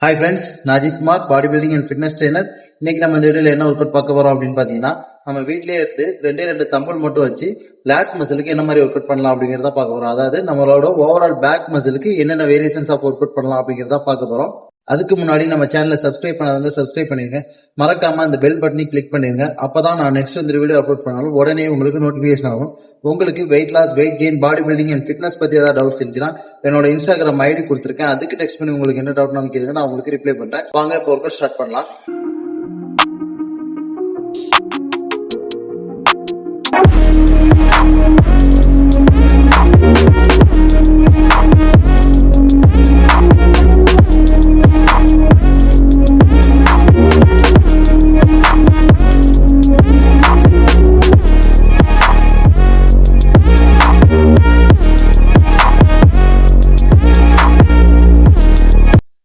Hi friends, நான் Ajith Kumar, body building and fitness trainer. இன்னைக்கு நம்ம இந்த வீடியோல என்ன ஒர்க் அவுட் பார்க்க போறோம் அப்படின்னு பாத்தீங்கன்னா, நம்ம வீட்லயே இருந்து ரெண்டு தம்பல் மட்டும் வச்சு லேட் மசிலுக்கு என்ன மாதிரி ஒர்க் அவுட் பண்ணலாம் அப்படிங்கறத பார்க்க போறோம். அதாவது நம்மளோட ஓவரால் பேக் மசிலுக்கு என்னென்ன வேரியேஷன்ஸ் ஆஃப் ஒர்க் அவுட் பண்ணலாம் அப்படிங்கறத பார்க்க போறோம். அதுக்கு முன்னாடி நம்ம சேனலை சப்ஸ்கிரைப் பண்ணாதவங்க சப்ஸ்கிரைப் பண்ணிருங்க. மறக்காம அந்த பெல் பட்டனை கிளிக் பண்ணிருங்க. அப்பதான் நான் நெக்ஸ்ட் இந்த வீடியோ அப்லோட் பண்ணாலும் உடனே உங்களுக்கு நோட்டிபிகேஷன் ஆகும். உங்களுக்கு weight loss, weight gain, body building and fitness பத்தி ஏதாவது டவுட்ஸ் இருந்துச்சுன்னா என்னோட இன்ஸ்டாகிராம் ஐடி கொடுத்துருக்கேன். அதுக்கு டெக்ஸ்ட் பண்ணி உங்களுக்கு என்ன டவுட்னாலும் கேளுங்க, நான் உங்களுக்கு ரிப்ளை பண்றேன். வாங்க இப்போ ஒர்க் ஸ்டார்ட் பண்ணலாம்.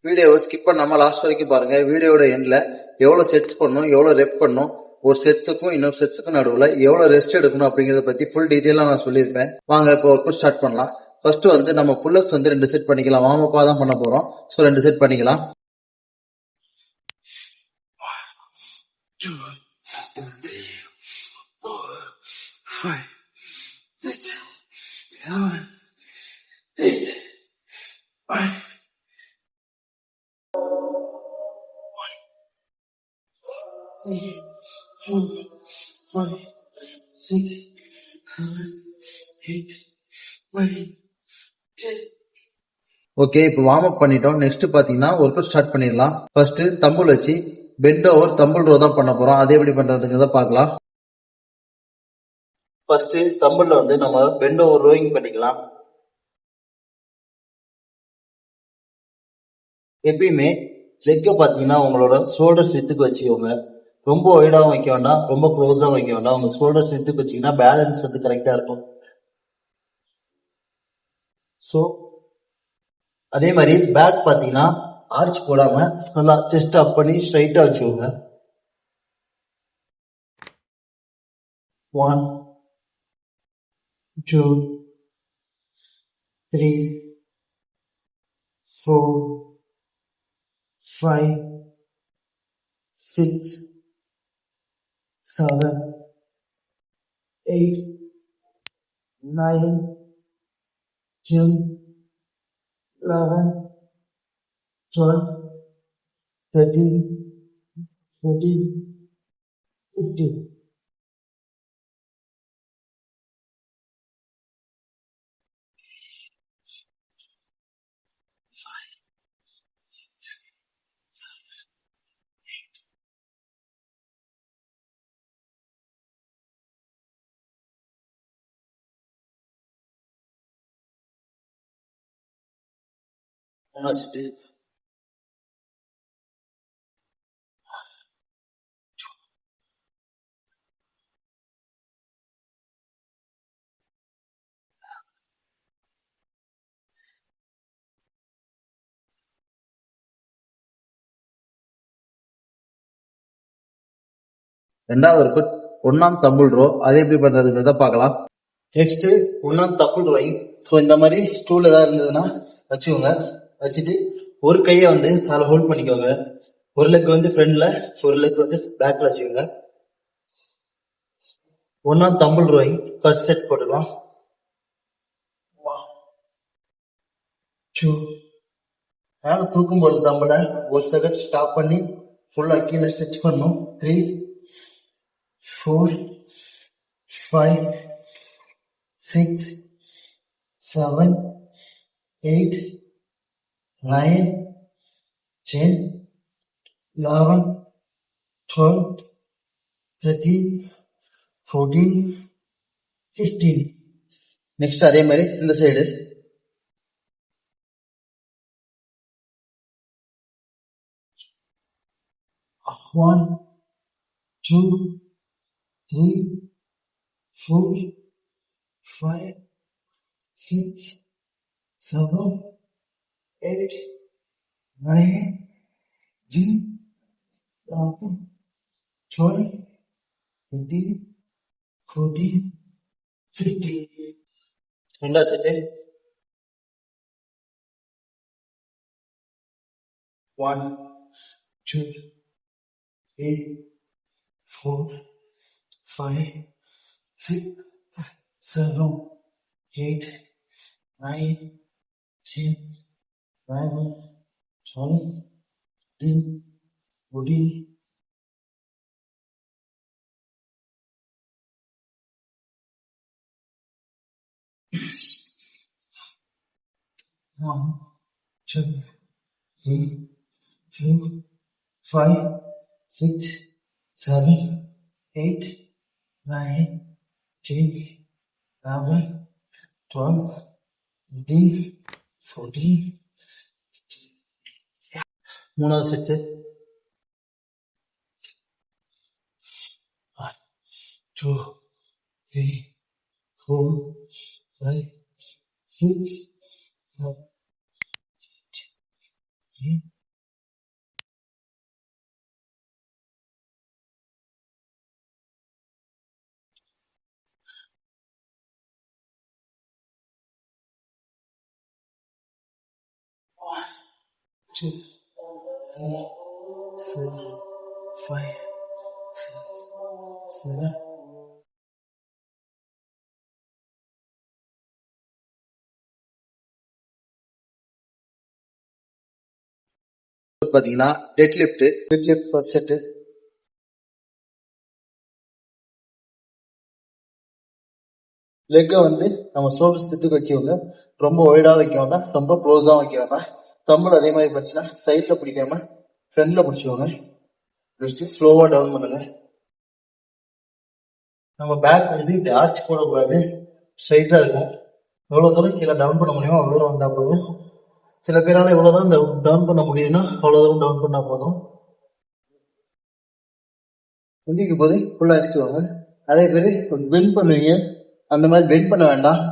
வீடியோவை ஸ்கிப் பண்ணாம லாஸ்ட் வரைக்கும் பாருங்க. வீடியோட எண்ட்ல எவ்வளவு செட்ஸ் பண்ணணும், எவ்வளவு ரெப் பண்ணணும், ஒரு செட்ஸுக்கும் இன்னொரு செட்ஸுக்கும் நடுவுல எவ்வளவு ரெஸ்ட் எடுக்கணும் அப்படிங்கறத பத்தி ஃபுல் டீடைலா நான் சொல்லியிருப்பேன். வாங்க இப்போ ஒர்க் அவுட் ஸ்டார்ட் பண்ணலாம். ஃபர்ஸ்ட் நம்ம புல்லப்ஸ் 2 செட் பண்ணிக்கலாம். வார்ம் அப்பா தான் பண்ண போறோம். சோ 2 செட் பண்ணிக்கலாம். 1, 2, 3, 4, 5, 6, 7, 8, 9. 1, 2, 3, 4, 5, 6, 7, 8, 9, 10. ஓகே, இப்போ வார்ம் அப் பண்ணிட்டோம். நெக்ஸ்ட் பாத்தீங்கன்னா ஒர்க் அவுட் ஸ்டார்ட் பண்ணிடலாம். ஃபர்ஸ்ட் தம்புல் வச்சு பெண்ட் ஓவர் தம்புல் ரோ தான் பண்ண போறோம். அது எப்படி பண்றதுங்கிறத பார்க்கலாம். ஃபர்ஸ்ட் தம்புல்ல நம்ம பெண்ட் ஓவர் ரோயிங் பண்ணிக்கலாம். எப்பயுமே லெக்க பாத்தீங்கன்னா உங்களோட ஷோல்டர் ஸ்ட்ரென்த்துக்கு வச்சுக்கோங்க. ரொம்ப ஒய்டாவும் வைக்க வேண்டாம், ரொம்ப க்ளோஸா வைக்க வேண்டாம். உங்க ஷோல்டர் ஸ்ட்ரென்த்துக்கு வச்சீங்கன்னா பேலன்ஸ் கரெக்டா இருக்கும். சோ அதே மாதிரி பேக் பாத்தீங்கன்னா ஆர்ச் போடாம நல்லா செஸ்ட் அப் பண்ணி ஸ்ட்ரைட்டா வச்சுக்கோங்க. 1, 2, 3, 4, 5, 6, 7, 8, 9, 10, 11, 12, 13, 14, 15. வச்சுட்டு ரெண்டாவது ஒர்க் அவுட் ஒன்னாம் தம்புல் ரோ. அது எப்படி பண்றதுங்கிறத பார்க்கலாம். நெக்ஸ்ட் ஒன்னாம் தம்புல் ரோயிங். ஸோ இந்த மாதிரி ஸ்டூல் ஏதாவது இருந்ததுன்னா வச்சுக்கோங்க. வச்சுட்டு ஒரு கையை அதில் ஹோல்ட் பண்ணிக்கோங்க. ஒரு லெக் ஃப்ரண்ட்ல, ஒரு லெக் பேக்ல வச்சுக்கோங்க. ஒன்னாம் தம்புல் ரோயிங் ஃபர்ஸ்ட் செட் போட்டுக்கலாம். 1, 2. மேல தூக்கும் போது தம்பல ஒரு செகண்ட் ஸ்டாப் பண்ணி ஃபுல்லா கீழே ஸ்ட்ரெச் பண்ணும். 3, 4, 5, 6, 7, 8, 9, 10, 11, 12, 13, 14, 15. நெக்ஸ்ட் அதே மாதிரி இந்த சைடு 1, 2, 3, 4, 5, 6, 7, 8, 9, 10, 11, 12, 13, 14, 15. ரெண்டாவது செட்டு 1, 2, 3, 4, 5, 6, 7, 8, 9, 10, 11, 12, 13, 14. 1, 2, 3, 4, 5, 6, 7, 8, 9, 10, 11, 12, 13, 14. மூணாவது செட்டு. 1, 2, 3, 4, 5, 6, 7, 8. One, two, three, 4, 5, 6, 7. பாத்தீங்கன்னா டெட் லிஃப்ட் ஃபர்ஸ்ட் செட். லெக்கை வந்து நம்ம ஷோல்டர் ஸ்டித்துக்கு வச்சுக்கோங்க. ரொம்ப ஒய்டா வைக்க வேண்டாம், ரொம்ப க்ளோஸா வைக்க வேண்டாம். தம்பிள் அதே மாதிரி பார்த்தீங்கன்னா சைட்ல பிடிக்காம ஃப்ரண்ட்ல பிடிச்சிக்கோங்க. ஜஸ்ட் ஸ்லோவா டவுன் பண்ணுங்க. நம்ம பேக் வந்து இப்படி ஆர்ச் போடக்கூடாது, ஸ்ட்ரைட்டா இருக்கும். எவ்வளவு தூரம் கீழே டவுன் பண்ண முடியுமோ அவ்வளவு தூரம் வந்தா போதும். சில பேரால எவ்வளவு தூரம் டவுன் பண்ண முடியுதுன்னா அவ்வளவு தூரம் டவுன் பண்ணா போதும். முந்திக்கு போது ஃபுல்லா அடிச்சுக்கோங்க. நிறைய பேர் பெண்ட் பண்ணுவீங்க, அந்த மாதிரி பெண்ட் பண்ண வேண்டாம்.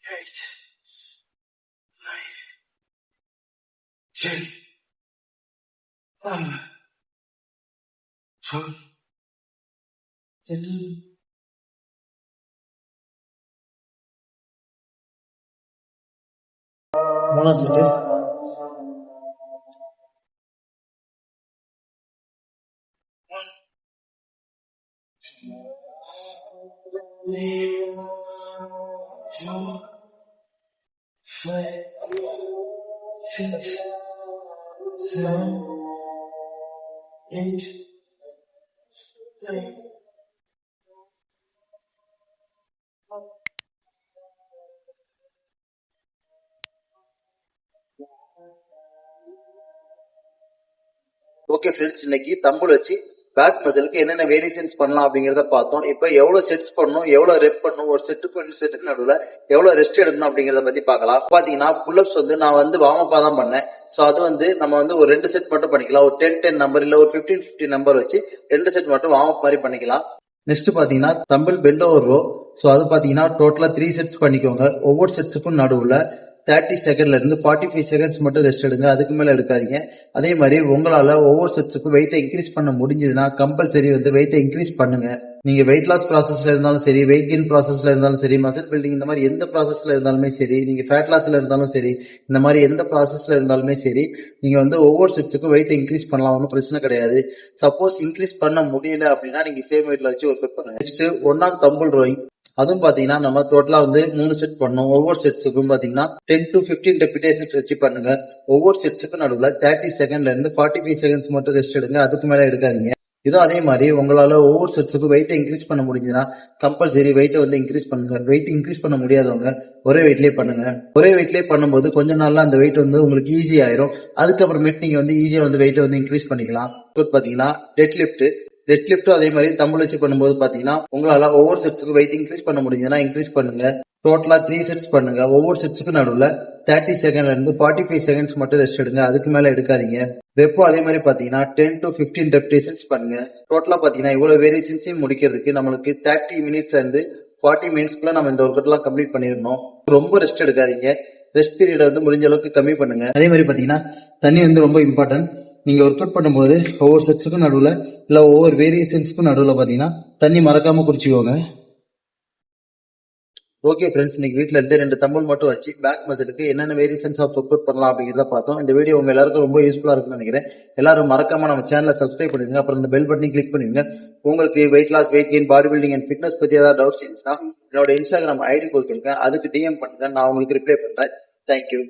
Eight, 9, 10, 11, 12, 13. மூணாவது செட்டு. Three, 4, 5, 6, 7, 8, 9. ஓகே ஃப்ரெண்ட்ஸ், இன்னைக்கு தம்புள் வச்சு பேக் மசிலுக்கு என்னென்ன வேரியேஷன்ஸ் பண்ணலாம் அப்படிங்கறத பார்த்தோம். இப்போ எவ்வளவு செட்ஸ் பண்ணணும், எவ்வளவு ரெப் பண்ணணும், ஒரு செட்டுக்கு ரெண்டு செட்டுக்கு நடுவில் எவ்வளவு ரெஸ்ட் எடுக்கணும் அப்படிங்கறத பத்தி பார்க்கலாம். பாத்தீங்கன்னா புல்லப்ஸ் வந்து நான் வந்து வார்மப்பா தான் பண்ணேன். சோ அது வந்து நம்ம வந்து ஒரு 2 செட் மட்டும் பண்ணிக்கலாம். ஒரு 10-10 நம்பர் இல்ல ஒரு 15-15 நம்பர் வச்சு 2 செட் மட்டும் வார்மப் மாதிரி பண்ணிக்கலாம். நெக்ஸ்ட் பாத்தீங்கன்னா dumbbell bent over row. So அது பாத்தீங்கன்னா டோட்டலா 3 செட்ஸ் பண்ணிக்கோங்க. ஒவ்வொரு செட்ஸுக்கும் நடுவுல 30 செகண்ட்ல இருந்து 45 செகண்ட்ஸ் மட்டும் ரெஸ்ட் எடுங்க, அதுக்கு மேல எடுக்காதீங்க. அதே மாதிரி உங்களால ஒவ்வொரு செட்ஸுக்கும் வெயிட்டை இன்க்ரீஸ் பண்ண முடிஞ்சதுன்னா கம்பல்சரி வந்து வெயிட்டை இன்க்ரீஸ் பண்ணுங்க. நீங்க வெயிட் லாஸ் ப்ராசஸ்ல இருந்தாலும் சரி, வெயிட் கெயின் ப்ராசஸ்ல இருந்தாலும் சரி, மசில் பில்டிங் இந்த மாதிரி எந்த ப்ராசஸ்ல இருந்தாலுமே சரி, நீங்க ஃபேட் லாஸ்ல இருந்தாலும் சரி, இந்த மாதிரி எந்த ப்ராசஸ்ல இருந்தாலுமே சரி, நீங்க வந்து ஒவ்வொரு செட்ஸுக்கும் வெயிட் இன்க்ரீஸ் பண்ணலாம், ஒன்றும் பிரச்சனை கிடையாது. சப்போஸ் இன்க்ரீஸ் பண்ண முடியல அப்படின்னா நீங்க சேம் வெயிட்ல வச்சு ஒர்க் அவுட் பண்ணுங்க. Next 1 arm tumble rowing. அதுவும் பாத்தீங்கன்னா நம்ம டோட்டலா வந்து 3 செட் பண்ணோம். ஒவ்வொரு செட்ஸுக்கும் பாத்தீங்கன்னா 10 to 15 ரெப்பிடேஷன்ஸ் வச்சு பண்ணுங்க. ஒவ்வொரு செட்ஸுக்கும் நடுவுல 30 செகண்ட்ல இருந்து 45 செகண்ட்ஸ் மட்டும் ரெஸ்ட் எடுங்க, அதுக்கு மேல எடுக்காதீங்க. இதுவும் அதே மாதிரி உங்களால ஒவ்வொரு செட்ஸுக்கும் வெயிட்டை இன்க்ரீஸ் பண்ண முடிஞ்சுன்னா கம்பல்சரி வெயிட்டை வந்து இன்க்ரீஸ் பண்ணுங்க. வெயிட் இன்க்ரீஸ் பண்ண முடியாதவங்க ஒரே வெயிட்லயே பண்ணுங்க. ஒரே வெயிட்லயே பண்ணும்போது கொஞ்ச நாள்ல அந்த வெயிட் வந்து உங்களுக்கு ஈஸி ஆயிரும். அதுக்கப்புறமேட்டு நீங்க வந்து ஈஸியா வந்து வெயிட்டை வந்து இன்க்ரீஸ் பண்ணிக்கலாம். பாத்தீங்கன்னா டெட் லிஃப்ட் அதே மாதிரி தம்பிள் வச்சு பண்ணும்போது பாத்தீங்கன்னா உங்களால ஒவ்வொரு செட்ஸுக்கு வெயிட் இன்க்ரீஸ் பண்ண முடிஞ்சதுன்னா இன்க்ரீஸ் பண்ணுங்க. டோட்டலா 3 செட்ஸ் பண்ணுங்க. ஒவ்வொரு செட்ஸுக்கு நடுவுல 30 செகண்ட்ல இருந்து 45 செகண்ட்ஸ் மட்டும் ரெஸ்ட் எடுங்க, அதுக்கு மேல எடுக்காதீங்க. ரெப்போ அதே மாதிரி பாத்தீங்கன்னா 10 to 15 ரெப்பிடேஷன்ஸ் பண்ணுங்க. டோட்டலா பாத்தீங்கன்னா இவ்வளவு வேரியேஷன்ஸையும் முடிக்கிறதுக்கு நம்மளுக்கு 30 மினிட்ஸ்ல இருந்து 40 மினிட்ஸ்க்குள்ள நம்ம இந்த ஒர்க் அவுட் எல்லாம் கம்ப்ளீட் பண்ணிடணும். ரொம்ப ரெஸ்ட் எடுக்காதீங்க. ரெஸ்ட் பீரியட் வந்து முடிஞ்ச அளவுக்கு கம்மி பண்ணுங்க. அதே மாதிரி பாத்தீங்கன்னா தண்ணி வந்து ரொம்ப இம்பார்ட்டன்ட். நீங்க ஒர்க் அவுட் பண்ணும்போது ஒவ்வொரு செட்ஸுக்கும் நடுவுல இல்ல ஒவ்வொரு வேரியேஷன்ஸ்க்கும் நடுவுல பாத்தீங்கன்னா தண்ணி மறக்காம குடிச்சுக்கோங்க. ஓகே ஃப்ரெண்ட்ஸ், இன்னைக்கு வீட்ல இருந்து 2 தம்பிள் மட்டும் வச்சு பேக் மசிலுக்கு என்னென்ன வேரியேஷன்ஸ் ஆஃப் ஒர்க் அவுட் பண்ணலாம் அப்படிங்கிறத பார்த்தோம். இந்த வீடியோ உங்க எல்லாருக்கும் ரொம்ப யூஸ்ஃபுல்லா இருக்கும்னு நினைக்கிறேன். எல்லாரும் மறக்காம நம்ம சேனலை சப்ஸ்கிரைப் பண்ணிருங்க, அப்புறம் இந்த பெல் பட்டனை கிளிக் பண்ணிருங்க. உங்களுக்கு weight loss, weight gain, body building and fitness பத்தி ஏதாவது டவுட்ஸ் இருந்துச்சுன்னா என்னோட இன்ஸ்டாகிராம் ஐடி கொடுத்துருக்கேன், அதுக்கு டிஎம் பண்ணுங்க, நான் உங்களுக்கு ரிப்ளை பண்றேன். தேங்க்யூ.